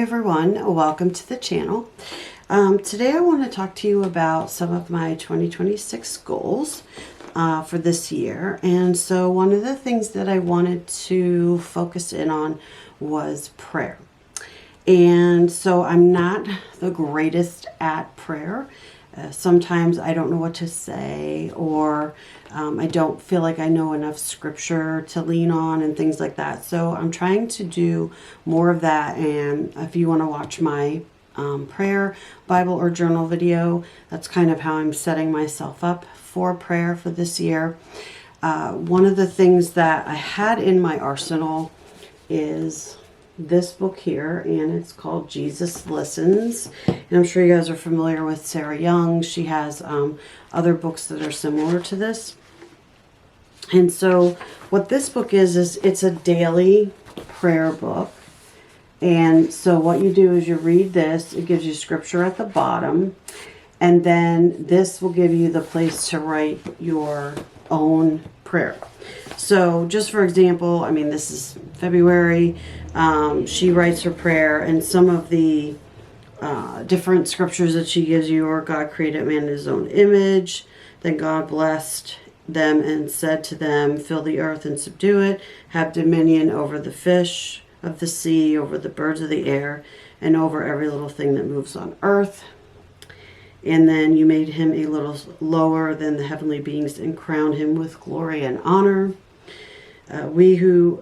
everyone, welcome to the channel. Today I want to talk to you about some of my 2026 goals for this year. And so one of the things that I wanted to focus in on was prayer. And so I'm not the greatest at prayer. Sometimes I don't know what to say, or I don't feel like I know enough scripture to lean on and things like that. So I'm trying to do more of that. And if you want to watch my prayer, Bible, or journal video, that's kind of how I'm setting myself up for prayer for this year. One of the things that I had in my arsenal is this book here, and it's called Jesus Listens. And I'm sure you guys are familiar with Sarah Young. She has other books that are similar to this. And so what this book is it's a daily prayer book. And so what you do is you read this. It gives you scripture at the bottom. And then this will give you the place to write your own prayer. So just for example, I mean, this is February. She writes her prayer, and some of the different scriptures that she gives you are: God created man in his own image. Then God blessed them and said to them, fill the earth and subdue it. Have dominion over the fish of the sea, over the birds of the air, and over every little thing that moves on earth. And then you made him a little lower than the heavenly beings and crowned him with glory and honor. We who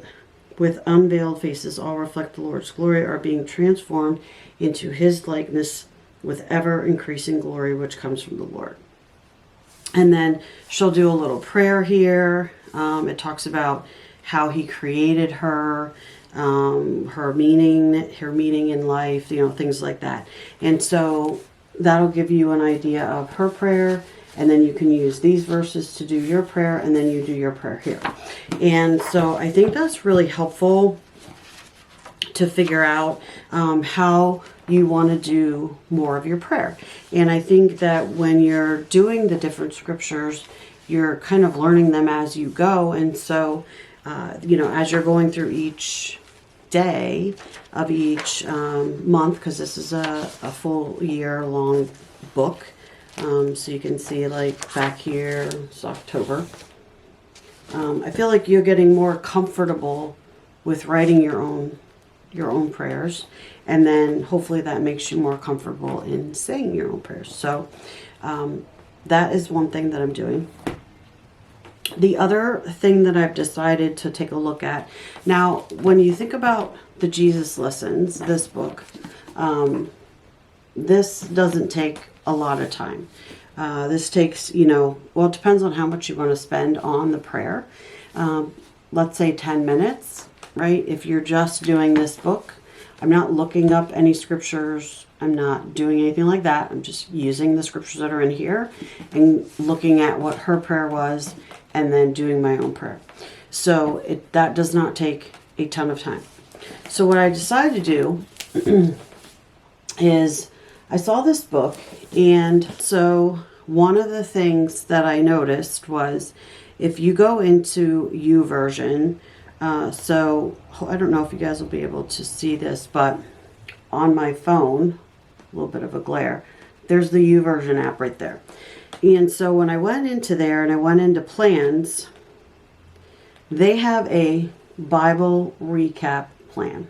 with unveiled faces all reflect the Lord's glory are being transformed into his likeness with ever increasing glory which comes from the Lord. And then she'll do a little prayer here. It talks about how he created her, her meaning in life, things like that. And so that'll give you an idea of her prayer. And then you can use these verses to do your prayer, and then you do your prayer here. And so I think that's really helpful to figure out how you want to do more of your prayer. And I think that when you're doing the different scriptures, you're kind of learning them as you go. And so, as you're going through each day of each month, because this is a full year long book. So you can see, like, back here, it's October. I feel like you're getting more comfortable with writing your own prayers, and then hopefully that makes you more comfortable in saying your own prayers. So that is one thing that I'm doing. The other thing that I've decided to take a look at now, when you think about the Jesus Listens, this book, this doesn't take a lot of time. This takes, well, it depends on how much you want to spend on the prayer. Let's say 10 minutes, right? If you're just doing this book, I'm not looking up any scriptures. I'm not doing anything like that. I'm just using the scriptures that are in here and looking at what her prayer was and then doing my own prayer. So that does not take a ton of time. So what I decided to do is I saw this book, and so one of the things that I noticed was if you go into YouVersion, so I don't know if you guys will be able to see this, but on my phone, a little bit of a glare, there's the YouVersion app right there. And so when I went into there and I went into plans, they have a Bible recap plan.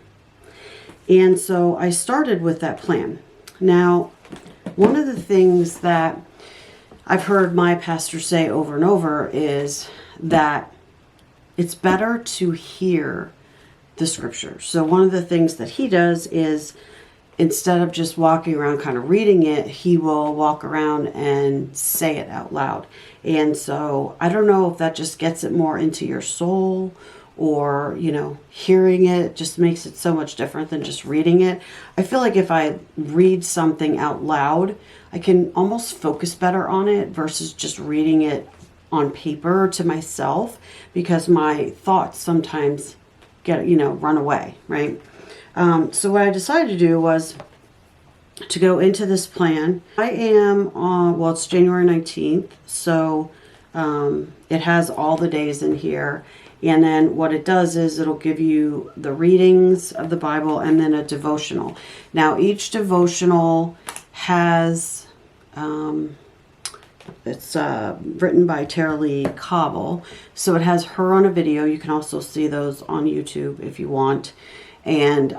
And so I started with that plan. Now, one of the things that I've heard my pastor say over and over is that it's better to hear the scripture. So one of the things that he does is, instead of just walking around kind of reading it, he will walk around and say it out loud. And so I don't know if that just gets it more into your soul, or, hearing it just makes it so much different than just reading it. I feel like if I read something out loud, I can almost focus better on it versus just reading it on paper to myself, because my thoughts sometimes get, run away, right? So what I decided to do was to go into this plan. I am on, well, it's January 19th, so it has all the days in here. And then what it does is it'll give you the readings of the Bible and then a devotional. Now, each devotional has, it's written by Tara-Leigh Cobble. So it has her on a video. You can also see those on YouTube if you want. And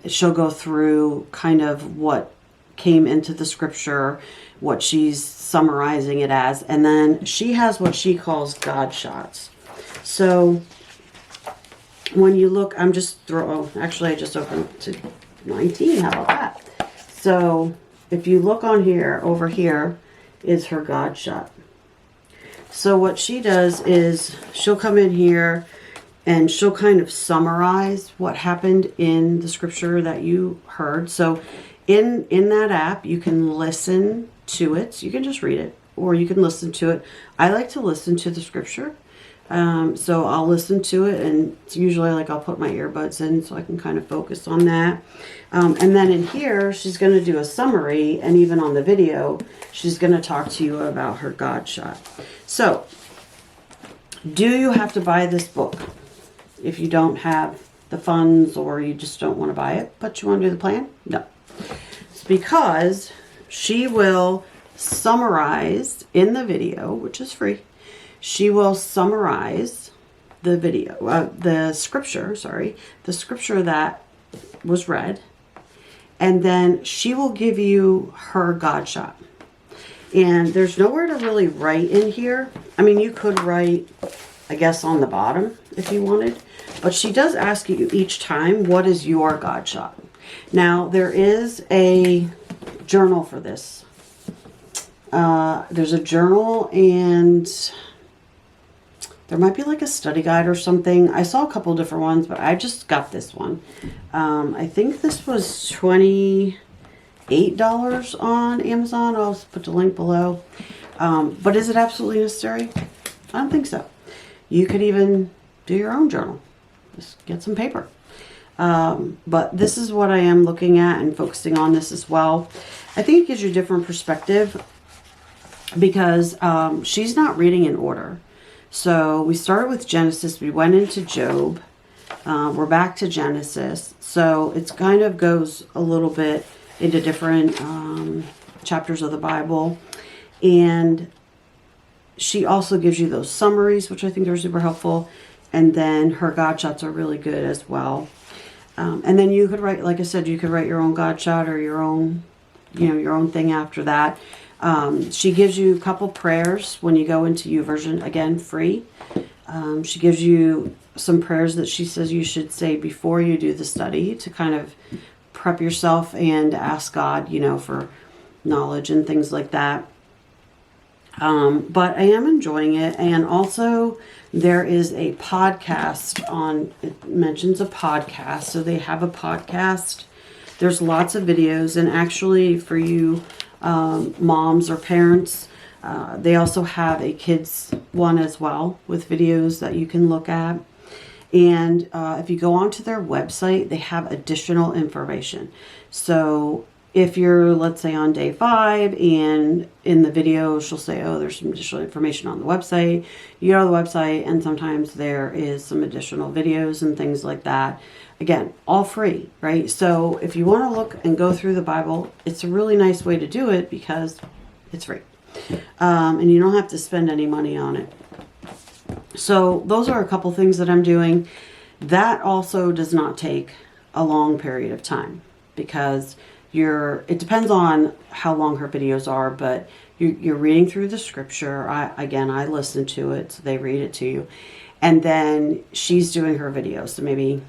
she'll go through kind of what came into the scripture, what she's summarizing it as. And then she has what she calls God shots. So when you look, actually I just opened to 19. How about that? So if you look on here, over here is her God shot. So what she does is she'll come in here and she'll kind of summarize what happened in the scripture that you heard. So in that app, you can listen to it. You can just read it, or you can listen to it. I like to listen to the scripture. So I'll listen to it, and it's usually like I'll put my earbuds in so I can kind of focus on that. And then in here, she's going to do a summary, and even on the video, she's going to talk to you about her God shot. So, do you have to buy this book if you don't have the funds or you just don't want to buy it, but you want to do the plan? No. It's because she will summarize in the video, which is free. She will summarize the the scripture that was read, and then she will give you her God shot. And there's nowhere to really write in here. I mean, you could write, I guess, on the bottom if you wanted, but she does ask you each time, what is your God shot? Now, there is a journal for this. There's a journal, and there might be like a study guide or something. I saw a couple different ones, but I just got this one. I think this was $28 on Amazon. I'll put the link below. But is it absolutely necessary? I don't think so. You could even do your own journal. Just get some paper. But this is what I am looking at and focusing on this as well. I think it gives you a different perspective because she's not reading in order. So we started with Genesis, we went into Job, we're back to Genesis. So it kind of goes a little bit into different chapters of the Bible. And she also gives you those summaries, which I think are super helpful. And then her God shots are really good as well. And then you could write, like I said, you could write your own God shot or your own, your own thing after that. She gives you a couple prayers when you go into YouVersion, again, free. She gives you some prayers that she says you should say before you do the study to kind of prep yourself and ask God, for knowledge and things like that. But I am enjoying it. And also there is a podcast it mentions a podcast. So they have a podcast. There's lots of videos, and actually for you, moms or parents, they also have a kids one as well with videos that you can look at. And if you go onto their website, they have additional information. So if you're, let's say, on day 5, and in the video she'll say, oh, there's some additional information on the website, you go to the website, and sometimes there is some additional videos and things like that. Again, all free, right? So if you want to look and go through the Bible, it's a really nice way to do it because it's free. And you don't have to spend any money on it. So those are a couple things that I'm doing. That also does not take a long period of time because it depends on how long her videos are, but you're reading through the scripture. I listen to it, so they read it to you. And then she's doing her video. So maybe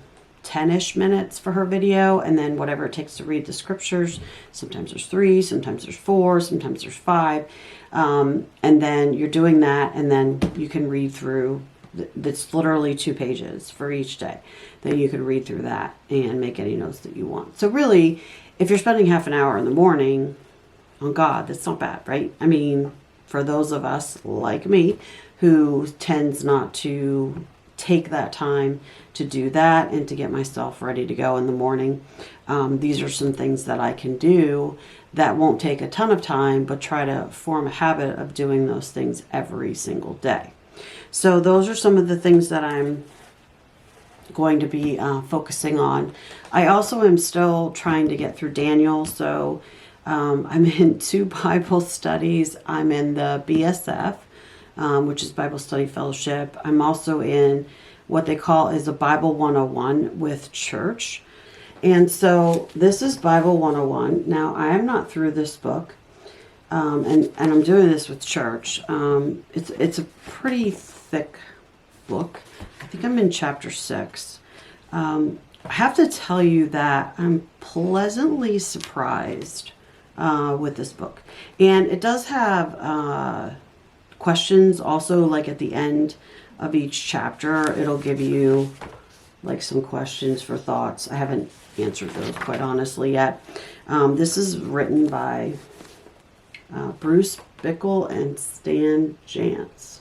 10-ish minutes for her video, and then whatever it takes to read the scriptures. Sometimes there's 3, sometimes there's 4, sometimes there's 5. And then you're doing that, and then you can read through. That's literally 2 pages for each day. Then you can read through that and make any notes that you want. So really, if you're spending half an hour in the morning on God, that's not bad, right? I mean, for those of us like me who tends not to take that time to do that and to get myself ready to go in the morning, these are some things that I can do that won't take a ton of time, but try to form a habit of doing those things every single day. So those are some of the things that I'm going to be focusing on. I also am still trying to get through Daniel, so I'm in 2 Bible studies. I'm in the BSF, which is Bible Study Fellowship. I'm also in what they call is a Bible 101 with church. And so this is Bible 101. Now, I am not through this book, and I'm doing this with church. It's a pretty thick book. I think I'm in chapter 6. I have to tell you that I'm pleasantly surprised with this book. And it does have questions also, like at the end of each chapter. It'll give you like some questions for thoughts. I haven't answered those quite honestly yet. This is written by Bruce Bickle and Stan Jantz.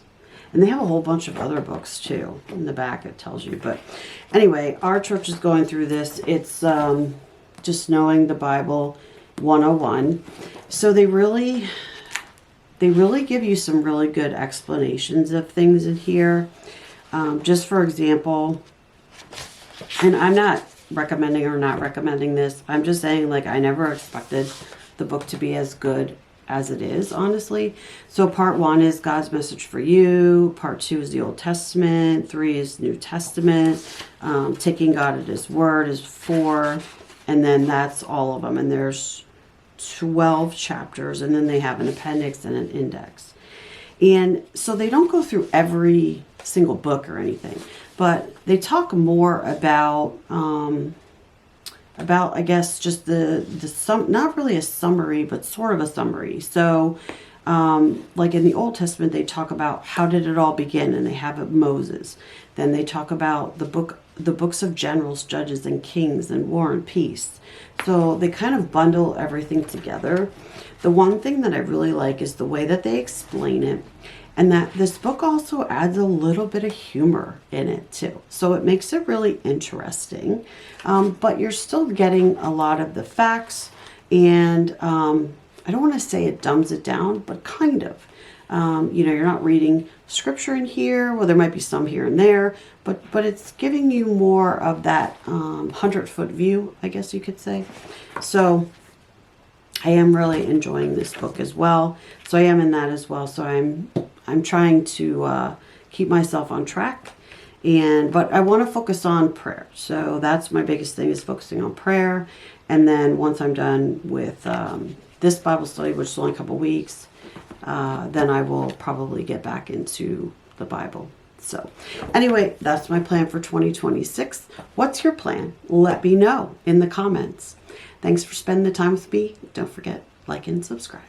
And they have a whole bunch of other books too. In the back it tells you. But anyway, our church is going through this. It's just knowing the Bible 101. So they really give you some really good explanations of things in here. Just for example, and I'm not recommending or not recommending this. I'm just saying, like, I never expected the book to be as good as it is, honestly. So part 1 is God's message for you. Part 2 is the Old Testament. 3 is New Testament. Taking God at His word is 4. And then that's all of them. And there's 12 chapters. And then they have an appendix and an index. And so they don't go through every single book or anything. But they talk more about I guess just not really a summary, but sort of a summary. So like in the Old Testament, they talk about how did it all begin, and they have Moses. Then they talk about the books of generals, judges, and kings, and war and peace. So they kind of bundle everything together. The one thing that I really like is the way that they explain it, and that this book also adds a little bit of humor in it too. So it makes it really interesting. But you're still getting a lot of the facts, and I don't want to say it dumbs it down, but kind of. You're not reading scripture in here. Well, there might be some here and there, but it's giving you more of that 100-foot view, I guess you could say. So I am really enjoying this book as well. So I am in that as well. So I'm trying to keep myself on track, but I want to focus on prayer. So that's my biggest thing, is focusing on prayer. And then once I'm done with this Bible study, which is only a couple weeks, then I will probably get back into the Bible. So anyway, that's my plan for 2026. What's your plan? Let me know in the comments. Thanks for spending the time with me. Don't forget, like and subscribe.